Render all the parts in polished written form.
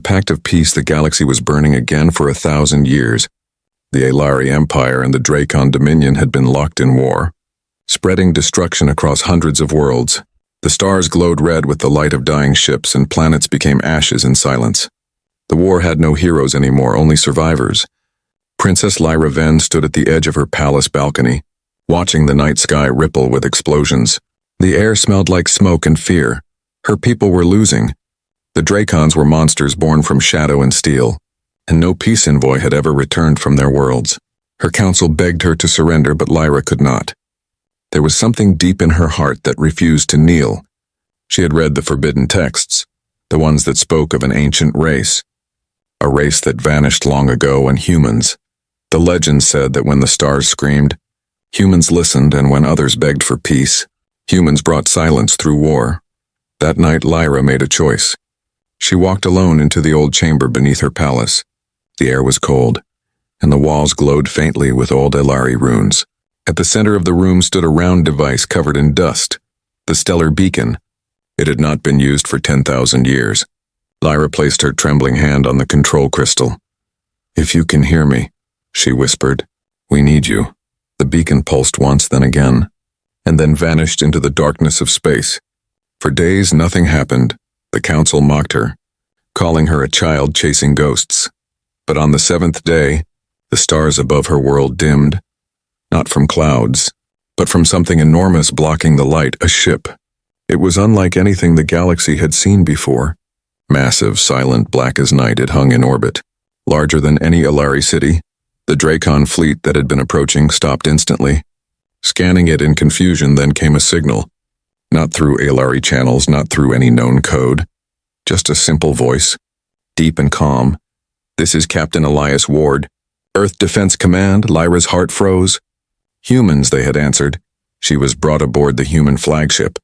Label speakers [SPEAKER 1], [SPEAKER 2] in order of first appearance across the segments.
[SPEAKER 1] pact of peace, the galaxy was burning again for 1,000 years. The Alari Empire and the Dracon Dominion had been locked in war, spreading destruction across hundreds of worlds. The stars glowed red with the light of dying ships, and planets became ashes in silence. The war had no heroes anymore, only survivors. Princess Lyra Ven stood at the edge of her palace balcony, watching the night sky ripple with explosions. The air smelled like smoke and fear. Her people were losing. The Dracons were monsters born from shadow and steel, and no peace envoy had ever returned from their worlds. Her council begged her to surrender, but Lyra could not. There was something deep in her heart that refused to kneel. She had read the forbidden texts, the ones that spoke of an ancient race, a race that vanished long ago, and humans. The legend said that when the stars screamed, humans listened, and when others begged for peace, humans brought silence through war. That night, Lyra made a choice. She walked alone into the old chamber beneath her palace. The air was cold, and the walls glowed faintly with old Alari runes. At the center of the room stood a round device covered in dust, the stellar beacon. It had not been used for 10,000 years. Lyra placed her trembling hand on the control crystal. "If you can hear me," she whispered, "we need you." The beacon pulsed once, then again, and then vanished into the darkness of space. For days, nothing happened. The council mocked her, calling her a child chasing ghosts. But on the 7th day, the stars above her world dimmed, not from clouds, but from something enormous blocking the light, a ship. It was unlike anything the galaxy had seen before. Massive, silent, black as night, it hung in orbit. Larger than any Alari city, the Dracon fleet that had been approaching stopped instantly. Scanning it in confusion, then came a signal. Not through Alari channels, not through any known code. Just a simple voice, deep and calm. "This is Captain Elias Ward. Earth Defense Command." Lyra's heart froze. "Humans," they had answered. She was brought aboard the human flagship.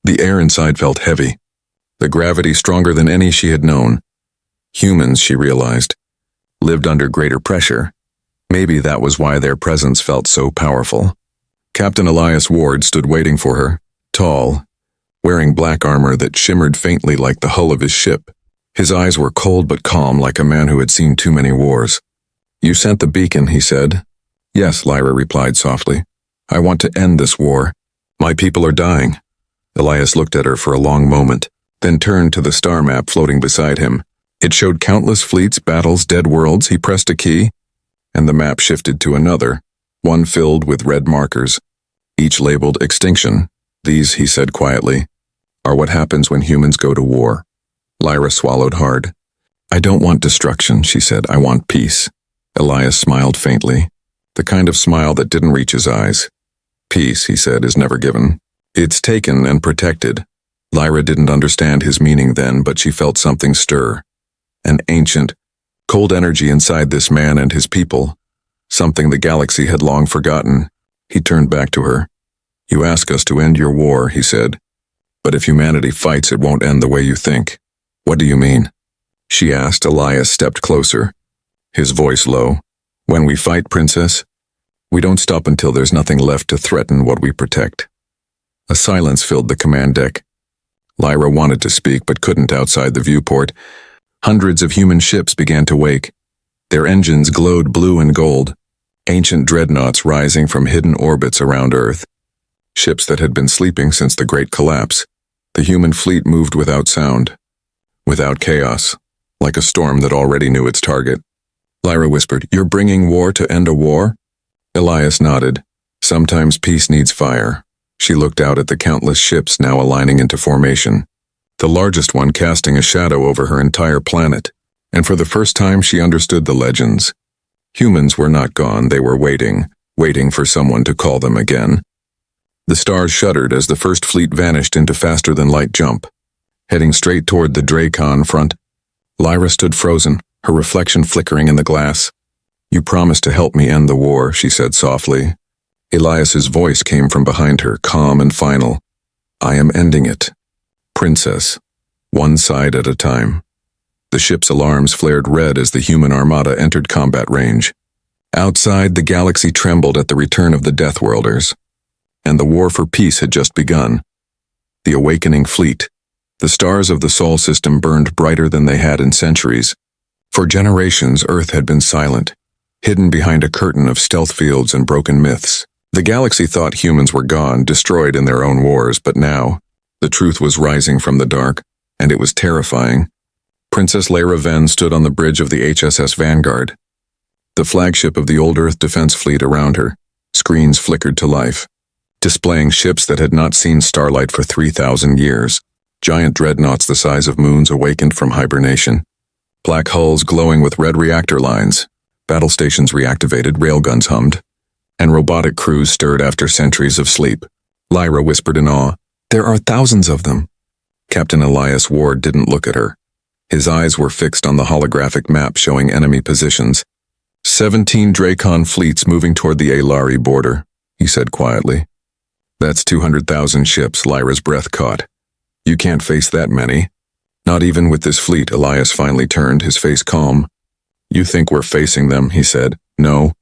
[SPEAKER 1] The air inside felt heavy, the gravity stronger than any she had known. Humans, she realized, lived under greater pressure. Maybe that was why their presence felt so powerful. Captain Elias Ward stood waiting for her, tall, wearing black armor that shimmered faintly like the hull of his ship. His eyes were cold but calm, like a man who had seen too many wars. "You sent the beacon," he said. "Yes," Lyra replied softly. "I want to end this war. My people are dying." Elias looked at her for a long moment, then turned to the star map floating beside him. It showed countless fleets, battles, dead worlds. He pressed a key, and the map shifted to another, one filled with red markers, each labeled extinction. "These," he said quietly, "are what happens when humans go to war." Lyra swallowed hard. "I don't want destruction," she said. "I want peace." Elias smiled faintly, the kind of smile that didn't reach his eyes. "Peace," he said, "is never given. It's taken and protected." Lyra didn't understand his meaning then, but she felt something stir. An ancient, cold energy inside this man and his people, something the galaxy had long forgotten. He turned back to her. "You ask us to end your war," he said. "But if humanity fights, it won't end the way you think." "What do you mean?" she asked. Elias stepped closer, his voice low. "When we fight, Princess, we don't stop until there's nothing left to threaten what we protect." A silence filled the command deck. Lyra wanted to speak but couldn't outside the viewport. Hundreds of human ships began to wake. Their engines glowed blue and gold, ancient dreadnoughts rising from hidden orbits around Earth. Ships that had been sleeping since the Great Collapse. The human fleet moved without sound, without chaos, like a storm that already knew its target. Lyra whispered, "You're bringing war to end a war?" Elias nodded. "Sometimes peace needs fire." She looked out at the countless ships now aligning into formation, the largest one casting a shadow over her entire planet, and for the first time she understood the legends. Humans were not gone, they were waiting for someone to call them again. The stars shuddered as the first fleet vanished into faster-than-light jump, heading straight toward the Dracon front. Lyra stood frozen, her reflection flickering in the glass. "You promised to help me end the war," she said softly. Elias's voice came from behind her, calm and final. "I am ending it, Princess, one side at a time." The ship's alarms flared red as the human armada entered combat range. Outside, the galaxy trembled at the return of the Deathworlders, and the war for peace had just begun. The awakening fleet, The stars of the Sol system burned brighter than they had in centuries. For generations, Earth had been silent, hidden behind a curtain of stealth fields and broken myths. The galaxy thought humans were gone, destroyed in their own wars, but now, the truth was rising from the dark, and it was terrifying. Princess Lyra Ven stood on the bridge of the HSS Vanguard, the flagship of the old Earth defense fleet around her. Screens flickered to life, displaying ships that had not seen starlight for 3,000 years. Giant dreadnoughts the size of moons awakened from hibernation. Black hulls glowing with red reactor lines, battle stations reactivated, railguns hummed, and robotic crews stirred after centuries of sleep. Lyra whispered in awe, "There are thousands of them." Captain Elias Ward didn't look at her. His eyes were fixed on the holographic map showing enemy positions. 17 Dracon fleets moving toward the Alari border, he said quietly. That's 200,000 ships, Lyra's breath caught. You can't face that many. Not even with this fleet. Elias finally turned, his face calm. You think we're facing them, he said. No.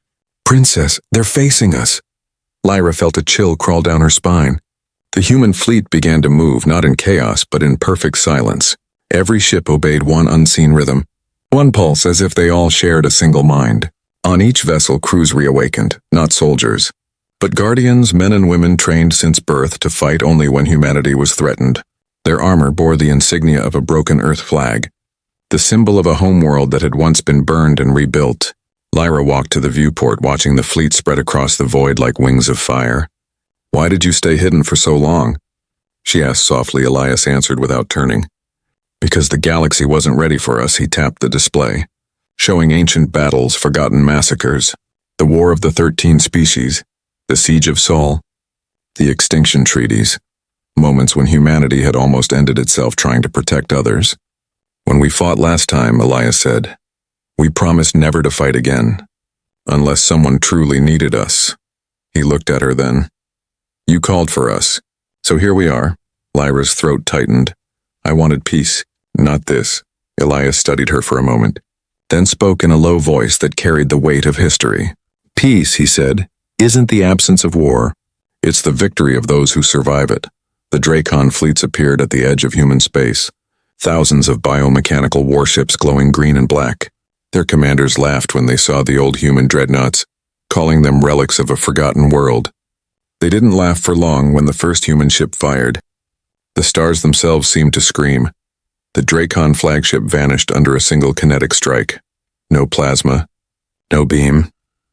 [SPEAKER 1] Princess, they're facing us. Lyra felt a chill crawl down her spine. The human fleet began to move, not in chaos, but in perfect silence. Every ship obeyed one unseen rhythm, one pulse, as if they all shared a single mind. On each vessel, crews reawakened, not soldiers, but guardians, men and women trained since birth to fight only when humanity was threatened. Their armor bore the insignia of a broken Earth flag, the symbol of a homeworld that had once been burned and rebuilt. Lyra walked to the viewport, watching the fleet spread across the void like wings of fire. Why did you stay hidden for so long? She asked softly. Elias answered without turning. Because the galaxy wasn't ready for us. He tapped the display, showing ancient battles, forgotten massacres, the War of the 13 Species, the Siege of Sol, the Extinction Treaties, moments when humanity had almost ended itself trying to protect others. When we fought last time, Elias said, we promised never to fight again, unless someone truly needed us. He looked at her then. You called for us, so here we are. Lyra's throat tightened. I wanted peace, not this. Elias studied her for a moment, then spoke in a low voice that carried the weight of history. Peace, he said, isn't the absence of war. It's the victory of those who survive it. The Dracon fleets appeared at the edge of human space, thousands of biomechanical warships glowing green and black. Their commanders laughed when they saw the old human dreadnoughts, calling them relics of a forgotten world. They didn't laugh for long when the first human ship fired. The stars themselves seemed to scream. The Dracon flagship vanished under a single kinetic strike. No plasma, no beam,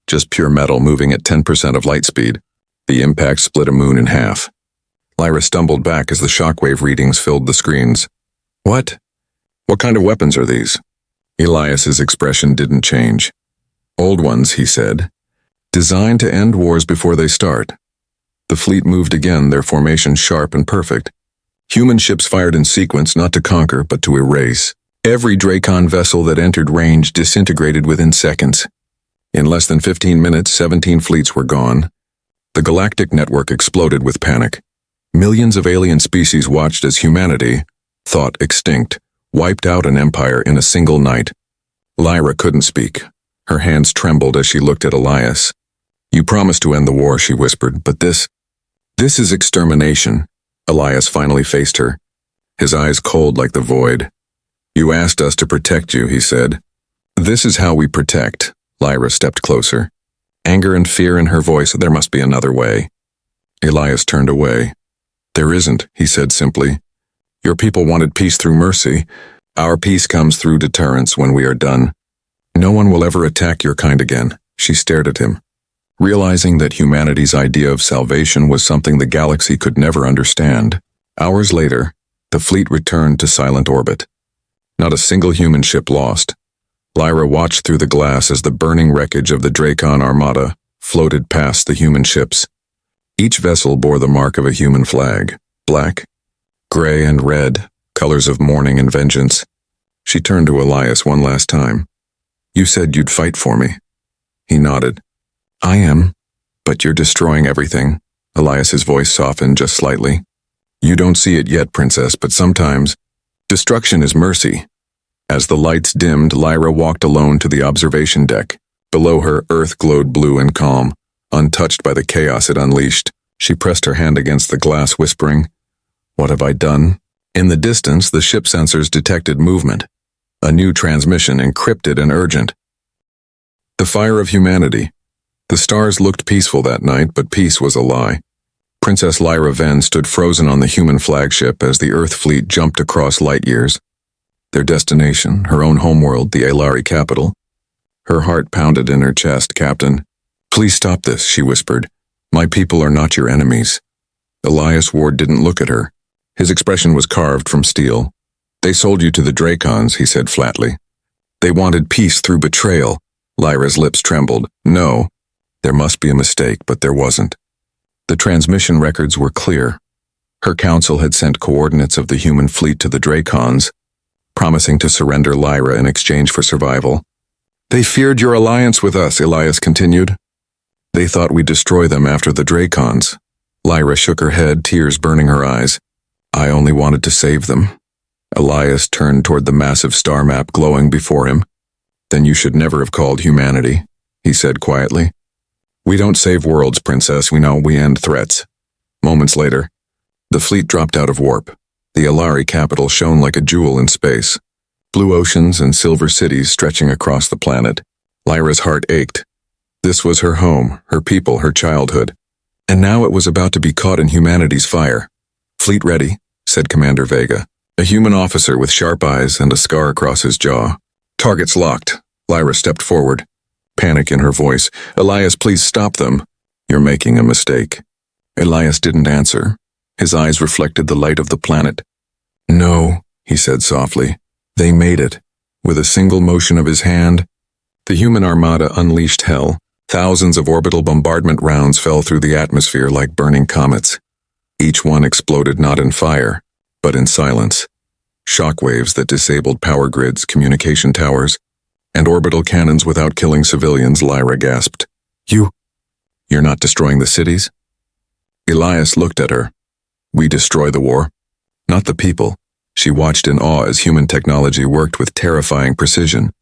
[SPEAKER 1] just pure metal moving at 10% of light speed. The impact split a moon in half. Lyra stumbled back as the shockwave readings filled the screens. What? What kind of weapons are these? Elias's expression didn't change. Old ones, he said. Designed to end wars before they start. The fleet moved again, their formation sharp and perfect. Human ships fired in sequence, not to conquer, but to erase. Every Dracon vessel that entered range disintegrated within seconds. In less than 15 minutes, 17 fleets were gone. The galactic network exploded with panic. Millions of alien species watched as humanity, thought extinct, wiped out an empire in a single night. Lyra couldn't speak. Her hands trembled as she looked at Elias. You promised to end the war, she whispered, but this is extermination. Elias finally faced her, his eyes cold like the void. You asked us to protect you, he said. This is how we protect. Lyra stepped closer. Anger and fear in her voice. There must be another way. Elias turned away. There isn't, he said simply. Your people wanted peace through mercy. Our peace comes through deterrence when we are done. No one will ever attack your kind again. She stared at him, realizing that humanity's idea of salvation was something the galaxy could never understand. Hours later, the fleet returned to silent orbit. Not a single human ship lost. Lyra watched through the glass as the burning wreckage of the Dracon armada floated past the human ships. Each vessel bore the mark of a human flag, black, gray, and red, colors of mourning and vengeance. She turned to Elias one last time. You said you'd fight for me. He nodded. I am, but you're destroying everything. Elias's voice softened just slightly. You don't see it yet, princess, but sometimes destruction is mercy. As the lights dimmed, Lyra walked alone to the observation deck. Below her, Earth glowed blue and calm, untouched by the chaos it unleashed. She pressed her hand against the glass, whispering, What have I done? In the distance, the ship sensors detected movement. A new transmission, encrypted and urgent. The fire of humanity. The stars looked peaceful that night, but peace was a lie. Princess Lyra Ven stood frozen on the human flagship as the Earth fleet jumped across light years. Their destination, her own homeworld, the Alari capital. Her heart pounded in her chest. "Captain, please stop this," she whispered. "My people are not your enemies." Elias Ward didn't look at her. His expression was carved from steel. "They sold you to the Dracons," he said flatly. "They wanted peace through betrayal." Lyra's lips trembled. "No, there must be a mistake," but there wasn't. The transmission records were clear. Her council had sent coordinates of the human fleet to the Dracons, promising to surrender Lyra in exchange for survival. "They feared your alliance with us," Elias continued. "They thought we'd destroy them after the Dracons." Lyra shook her head, tears burning her eyes. "I only wanted to save them." Elias turned toward the massive star map glowing before him. "Then you should never have called humanity," he said quietly. "We don't save worlds, Princess. We end threats." Moments later, the fleet dropped out of warp. The Alari capital shone like a jewel in space. Blue oceans and silver cities stretching across the planet. Lyra's heart ached. This was her home, her people, her childhood. And now it was about to be caught in humanity's fire. "Fleet ready," said Commander Vega, a human officer with sharp eyes and a scar across his jaw. "Targets locked." Lyra stepped forward, panic in her voice. "Elias, please stop them." "You're making a mistake." Elias didn't answer. His eyes reflected the light of the planet. "No," he said softly. "They made it." With a single motion of his hand, the human armada unleashed hell. Thousands of orbital bombardment rounds fell through the atmosphere like burning comets. Each one exploded not in fire, but in silence. Shockwaves that disabled power grids, communication towers, and orbital cannons without killing civilians. Lyra gasped. You're not destroying the cities?" Elias looked at her. "We destroy the war, not the people." She watched in awe as human technology worked with terrifying precision,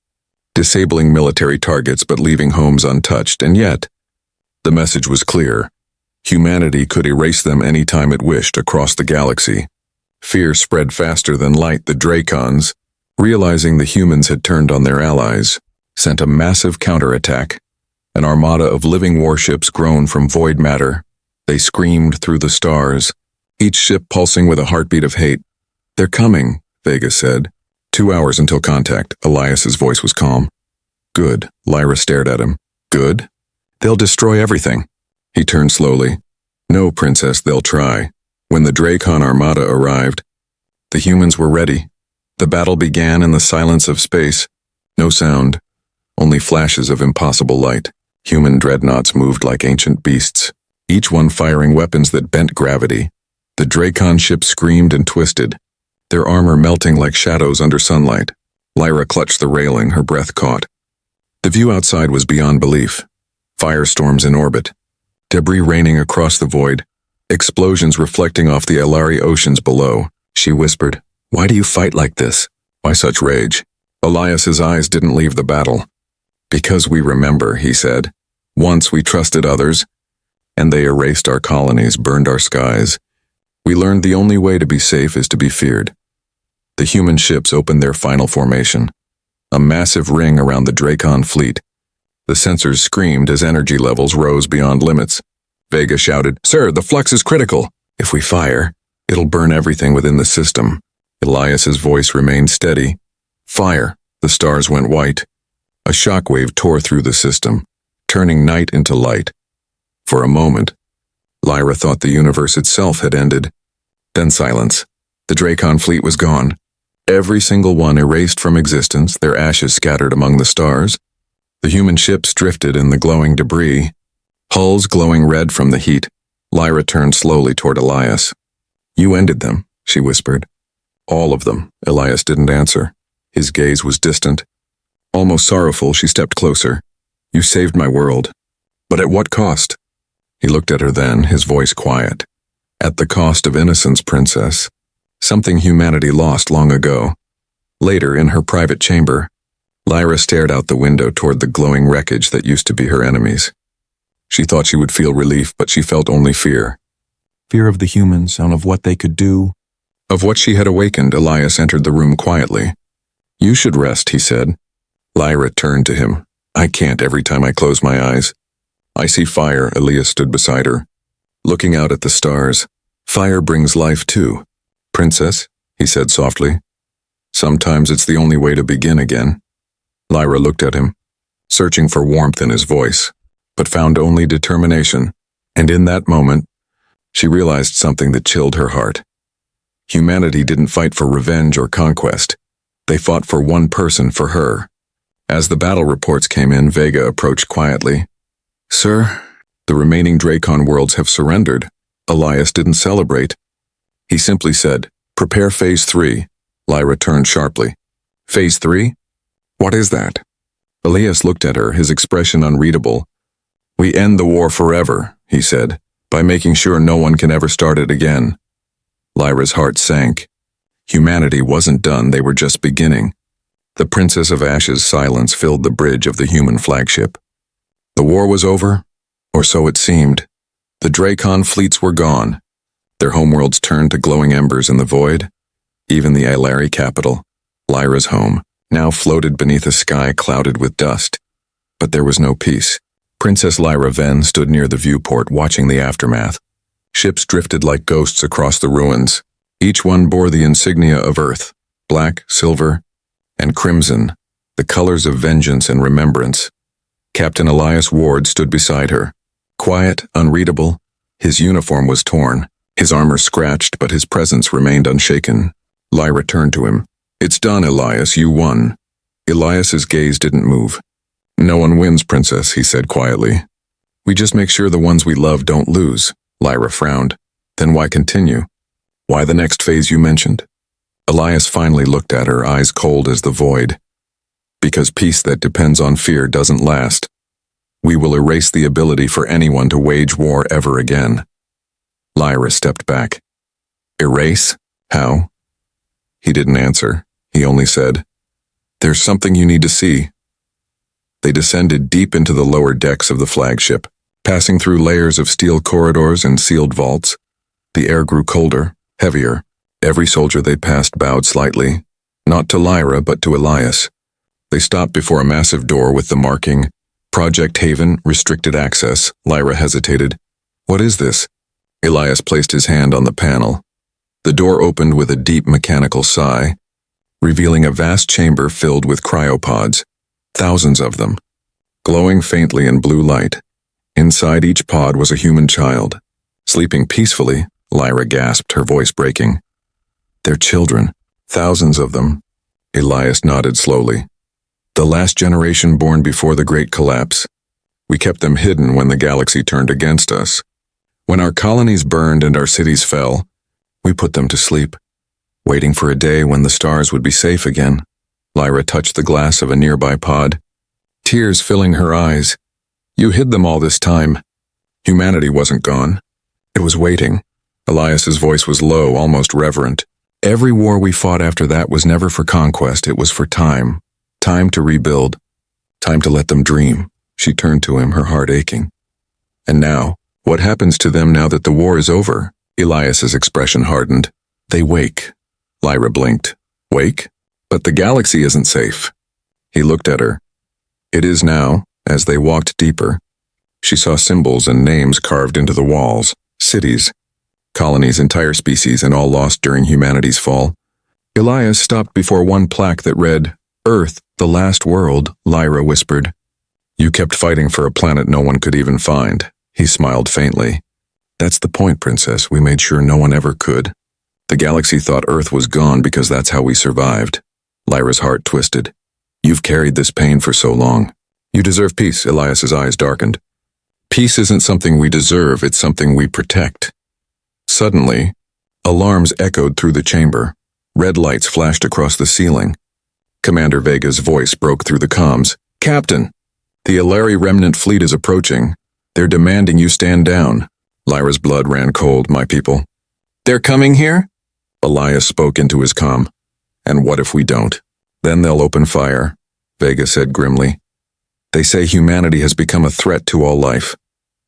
[SPEAKER 1] disabling military targets but leaving homes untouched, and yet, the message was clear. Humanity could erase them any time it wished across the galaxy. Fear spread faster than light. The Dracons, realizing the humans had turned on their allies, sent a massive counterattack. An armada of living warships grown from void matter. They screamed through the stars, each ship pulsing with a heartbeat of hate. "They're coming," Vega said. 2 hours until contact." Elias's voice was calm. "Good." Lyra stared at him. "Good? They'll destroy everything." He turned slowly. "No, Princess, they'll try." When the Dracon armada arrived, the humans were ready. The battle began in the silence of space. No sound, only flashes of impossible light. Human dreadnoughts moved like ancient beasts, each one firing weapons that bent gravity. The Dracon ships screamed and twisted, their armor melting like shadows under sunlight. Lyra clutched the railing, her breath caught. The view outside was beyond belief. Firestorms in orbit, debris raining across the void, explosions reflecting off the Alari oceans below. She whispered, "Why do you fight like this? Why such rage?" Elias's eyes didn't leave the battle. "Because we remember," he said. "Once we trusted others, and they erased our colonies, burned our skies. We learned the only way to be safe is to be feared." The human ships opened their final formation, a massive ring around the Dracon fleet. The sensors screamed as energy levels rose beyond limits. Vega shouted, "Sir, the flux is critical. If we fire, it'll burn everything within the system." Elias's voice remained steady. "Fire." The stars went white. A shockwave tore through the system, turning night into light. For a moment, Lyra thought the universe itself had ended. Then silence. The Dracon fleet was gone. Every single one erased from existence, their ashes scattered among the stars. The human ships drifted in the glowing debris, hulls glowing red from the heat. Lyra turned slowly toward Elias. "You ended them," she whispered. "All of them." Elias didn't answer. His gaze was distant. Almost sorrowful, she stepped closer. "You saved my world. But at what cost?" He looked at her then, his voice quiet. "At the cost of innocence, Princess. Something humanity lost long ago." Later, in her private chamber, Lyra stared out the window toward the glowing wreckage that used to be her enemies. She thought she would feel relief, but she felt only fear. Fear of the humans and of what they could do, Of what she had awakened, Elias entered the room quietly. "You should rest," he said. Lyra turned to him. "I can't every time I close my eyes." "I see fire." Elias stood beside her, looking out at the stars. "Fire brings life too." "Princess," he said softly. "Sometimes it's the only way to begin again." Lyra looked at him, searching for warmth in his voice, but found only determination, and in that moment, she realized something that chilled her heart. Humanity didn't fight for revenge or conquest. They fought for one person, for her. As the battle reports came in, Vega approached quietly. "Sir, the remaining Dracon worlds have surrendered." Elias didn't celebrate. He simply said, "Prepare Phase 3. Lyra turned sharply. "Phase 3? What is that?" Elias looked at her, his expression unreadable. "We end the war forever," he said, "by making sure no one can ever start it again." Lyra's heart sank. Humanity wasn't done, they were just beginning. The Princess of Ash's silence filled the bridge of the human flagship. The war was over, or so it seemed. The Dracon fleets were gone. Their homeworlds turned to glowing embers in the void. Even the Aelari capital, Lyra's home, now floated beneath a sky clouded with dust. But there was no peace. Princess Lyra Ven stood near the viewport watching the aftermath. Ships drifted like ghosts across the ruins. Each one bore the insignia of Earth, black, silver, and crimson, the colors of vengeance and remembrance. Captain Elias Ward stood beside her. Quiet, unreadable, his uniform was torn, his armor scratched, but his presence remained unshaken. Lyra turned to him. "It's done, Elias, you won." Elias's gaze didn't move. "No one wins, Princess," he said quietly. "We just make sure the ones we love don't lose." Lyra frowned. "Then why continue? Why the next phase you mentioned?" Elias finally looked at her, eyes cold as the void. "Because peace that depends on fear doesn't last. We will erase the ability for anyone to wage war ever again." Lyra stepped back. "Erase? How?" He didn't answer. He only said, "There's something you need to see." They descended deep into the lower decks of the flagship, passing through layers of steel corridors and sealed vaults. The air grew colder, heavier. Every soldier they passed bowed slightly, not to Lyra but to Elias. They stopped before a massive door with the marking, "Project Haven, Restricted Access." Lyra hesitated. "What is this?" Elias placed his hand on the panel. The door opened with a deep mechanical sigh, revealing a vast chamber filled with cryopods, thousands of them, glowing faintly in blue light. Inside each pod was a human child. Sleeping peacefully, Lyra gasped, her voice breaking. "They're children, thousands of them." Elias nodded slowly. "The last generation born before the Great Collapse. We kept them hidden when the galaxy turned against us. When our colonies burned and our cities fell, we put them to sleep, waiting for a day when the stars would be safe again." Lyra touched the glass of a nearby pod, tears filling her eyes. "You hid them all this time." Humanity wasn't gone. It was waiting. Elias's voice was low, almost reverent. "Every war we fought after that was never for conquest, it was for time. Time to rebuild. Time to let them dream." She turned to him, her heart aching. "And now, what happens to them now that the war is over?" Elias's expression hardened. "They wake." Lyra blinked. "Wake? But the galaxy isn't safe." He looked at her. "It is now." As they walked deeper, she saw symbols and names carved into the walls. Cities, colonies, entire species, and all lost during humanity's fall. Elias stopped before one plaque that read, "Earth, the last world," Lyra whispered. "You kept fighting for a planet no one could even find." He smiled faintly. "That's the point, Princess. We made sure no one ever could. The galaxy thought Earth was gone because that's how we survived." Lyra's heart twisted. "You've carried this pain for so long. You deserve peace." Elias's eyes darkened. "Peace isn't something we deserve, it's something we protect." Suddenly, alarms echoed through the chamber. Red lights flashed across the ceiling. Commander Vega's voice broke through the comms. "Captain, the Aelari remnant fleet is approaching. They're demanding you stand down." Lyra's blood ran cold. "My people." "They're coming here?" Elias spoke into his comm. "And what if we don't? Then they'll open fire," Vega said grimly. "They say humanity has become a threat to all life."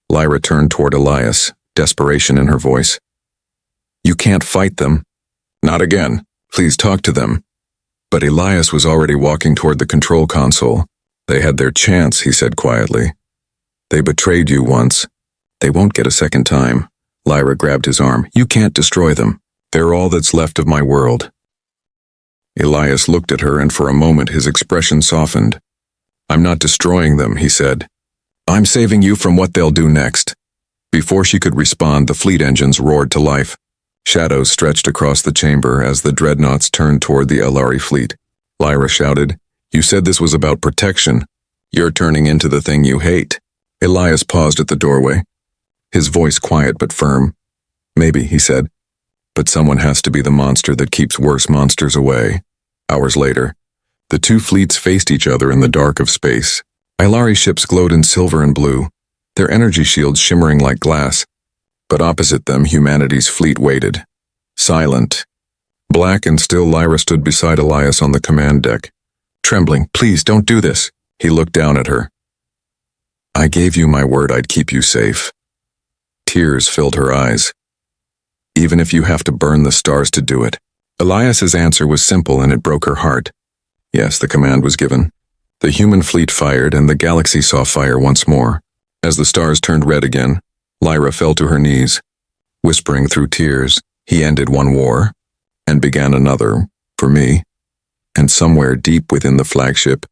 [SPEAKER 1] Lyra turned toward Elias, desperation in her voice. "You can't fight them. Not again. Please talk to them. But Elias was already walking toward the control console. They had their chance, he said quietly. They betrayed you once. They won't get a second time. Lyra grabbed his arm. You can't destroy them. They're all that's left of my world. Elias looked at her, and for a moment his expression softened. I'm not destroying them, he said. I'm saving you from what they'll do next. Before she could respond, the fleet engines roared to life. Shadows stretched across the chamber as the dreadnoughts turned toward the Elari fleet. Lyra shouted, You said this was about protection. You're turning into the thing you hate. Elias paused at the doorway, his voice quiet but firm. Maybe, he said, but someone has to be the monster that keeps worse monsters away. Hours later, the two fleets faced each other in the dark of space. Elari ships glowed in silver and blue, their energy shields shimmering like glass. But opposite them, humanity's fleet waited, silent. Black and still, Lyra stood beside Elias on the command deck. Trembling, please don't do this. He looked down at her. I gave you my word I'd keep you safe. Tears filled her eyes. Even if you have to burn the stars to do it. Elias's answer was simple, and it broke her heart. Yes, the command was given. The human fleet fired, and the galaxy saw fire once more. As the stars turned red again, Lyra fell to her knees. Whispering through tears, he ended one war, and began another, for me. And somewhere deep within the flagship,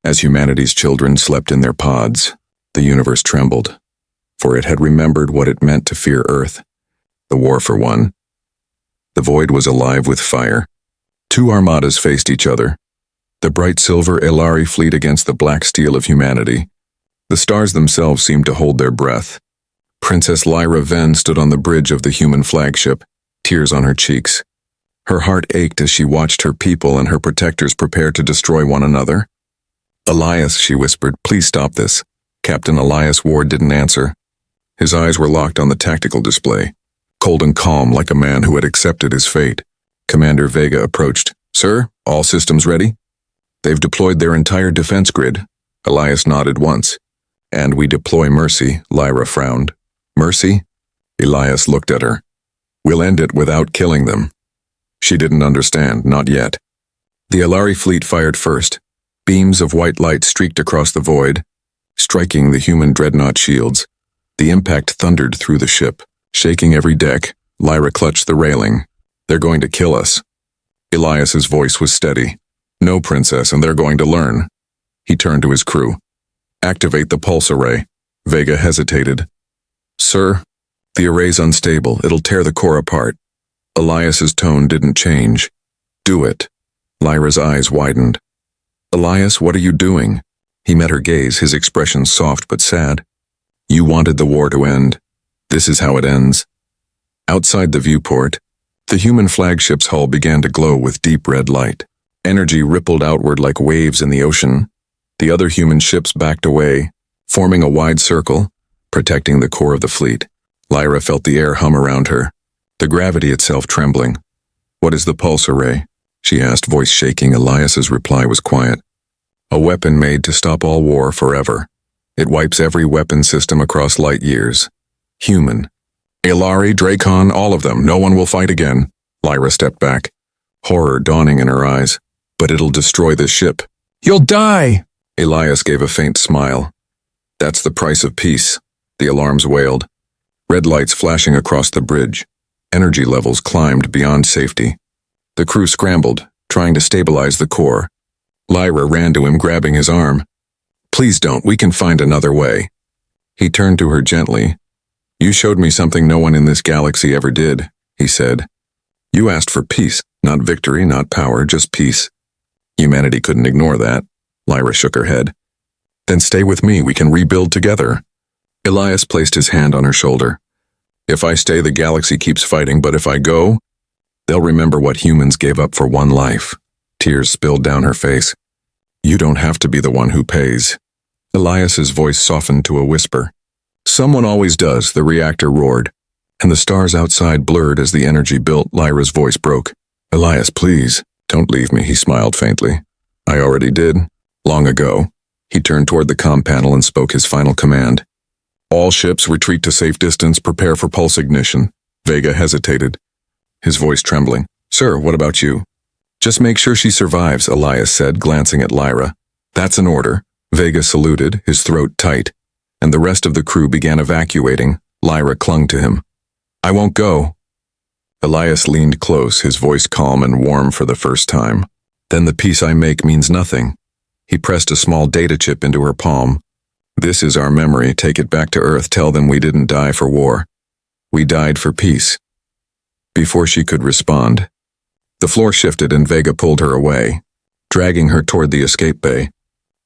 [SPEAKER 1] as humanity's children slept in their pods, the universe trembled, for it had remembered what it meant to fear Earth. The war for one. The void was alive with fire. Two armadas faced each other. The bright silver Elari fleet against the black steel of humanity. The stars themselves seemed to hold their breath. Princess Lyra Ven stood on the bridge of the human flagship, tears on her cheeks. Her heart ached as she watched her people and her protectors prepare to destroy one another. Elias, she whispered, please stop this. Captain Elias Ward didn't answer. His eyes were locked on the tactical display, cold and calm like a man who had accepted his fate. Commander Vega approached. Sir, all systems ready? They've deployed their entire defense grid. Elias nodded once. And we deploy mercy, Lyra frowned. Mercy? Elias looked at her. We'll end it without killing them. She didn't understand, not yet. The Elari fleet fired first. Beams of white light streaked across the void, striking the human dreadnought shields. The impact thundered through the ship. Shaking every deck, Lyra clutched the railing. They're going to kill us. Elias's voice was steady. No, princess, and they're going to learn. He turned to his crew. Activate the pulse array. Vega hesitated. Sir, the array's unstable. It'll tear the core apart. Elias's tone didn't change. Do it. Lyra's eyes widened. Elias, what are you doing? He met her gaze, his expression soft but sad. You wanted the war to end. This is how it ends. Outside the viewport, the human flagship's hull began to glow with deep red light. Energy rippled outward like waves in the ocean. The other human ships backed away, forming a wide circle, protecting the core of the fleet. Lyra felt the air hum around her, the gravity itself trembling. What is the pulse array? She asked, voice shaking. Elias's reply was quiet. A weapon made to stop all war forever. It wipes every weapon system across light years. Human. Elari, Dracon, all of them. No one will fight again. Lyra stepped back, horror dawning in her eyes. But it'll destroy this ship. You'll die! Elias gave a faint smile. That's the price of peace. The alarms wailed. Red lights flashing across the bridge. Energy levels climbed beyond safety. The crew scrambled, trying to stabilize the core. Lyra ran to him, grabbing his arm. Please don't, we can find another way. He turned to her gently. You showed me something no one in this galaxy ever did, he said. You asked for peace, not victory, not power, just peace. Humanity couldn't ignore that. Lyra shook her head. Then stay with me, we can rebuild together. Elias placed his hand on her shoulder. If I stay, the galaxy keeps fighting, but if I go, they'll remember what humans gave up for one life. Tears spilled down her face. You don't have to be the one who pays. Elias's voice softened to a whisper. Someone always does, the reactor roared, and the stars outside blurred as the energy built. Lyra's voice broke. Elias, please, don't leave me, he smiled faintly. I already did. Long ago. He turned toward the comm panel and spoke his final command. All ships retreat to safe distance, prepare for pulse ignition. Vega hesitated, his voice trembling. Sir, what about you? Just make sure she survives, Elias said, glancing at Lyra. That's an order. Vega saluted, his throat tight, and the rest of the crew began evacuating. Lyra clung to him. I won't go. Elias leaned close, his voice calm and warm for the first time. Then the peace I make means nothing. He pressed a small data chip into her palm. This is our memory. Take it back to Earth. Tell them we didn't die for war. We died for peace. Before she could respond, the floor shifted and Vega pulled her away, dragging her toward the escape bay.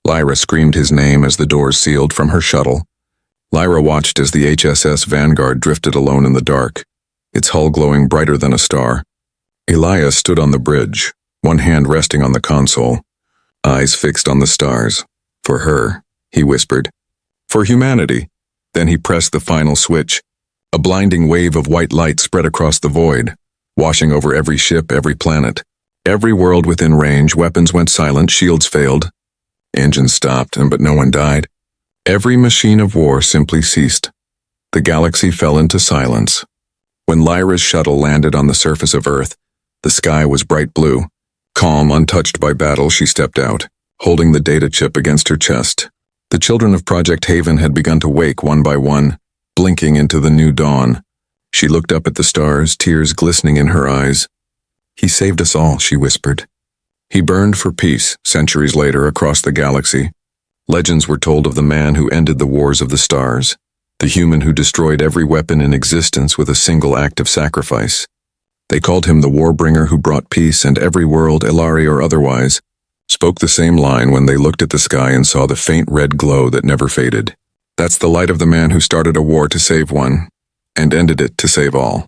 [SPEAKER 1] Lyra screamed his name as the doors sealed from her shuttle. Lyra watched as the HSS Vanguard drifted alone in the dark, its hull glowing brighter than a star. Elias stood on the bridge, one hand resting on the console, eyes fixed on the stars. For her, he whispered. For humanity. Then he pressed the final switch. A blinding wave of white light spread across the void, washing over every ship, every planet. Every world within range. Weapons went silent, shields failed. Engines stopped, but no one died. Every machine of war simply ceased. The galaxy fell into silence. When Lyra's shuttle landed on the surface of Earth, the sky was bright blue. Calm, untouched by battle, she stepped out, holding the data chip against her chest. The children of Project Haven had begun to wake one by one, blinking into the new dawn. She looked up at the stars, tears glistening in her eyes. He saved us all, she whispered. He burned for peace, centuries later, across the galaxy. Legends were told of the man who ended the wars of the stars, the human who destroyed every weapon in existence with a single act of sacrifice. They called him the warbringer who brought peace, and every world, Ilari or otherwise, spoke the same line when they looked at the sky and saw the faint red glow that never faded. That's the light of the man who started a war to save one, and ended it to save all.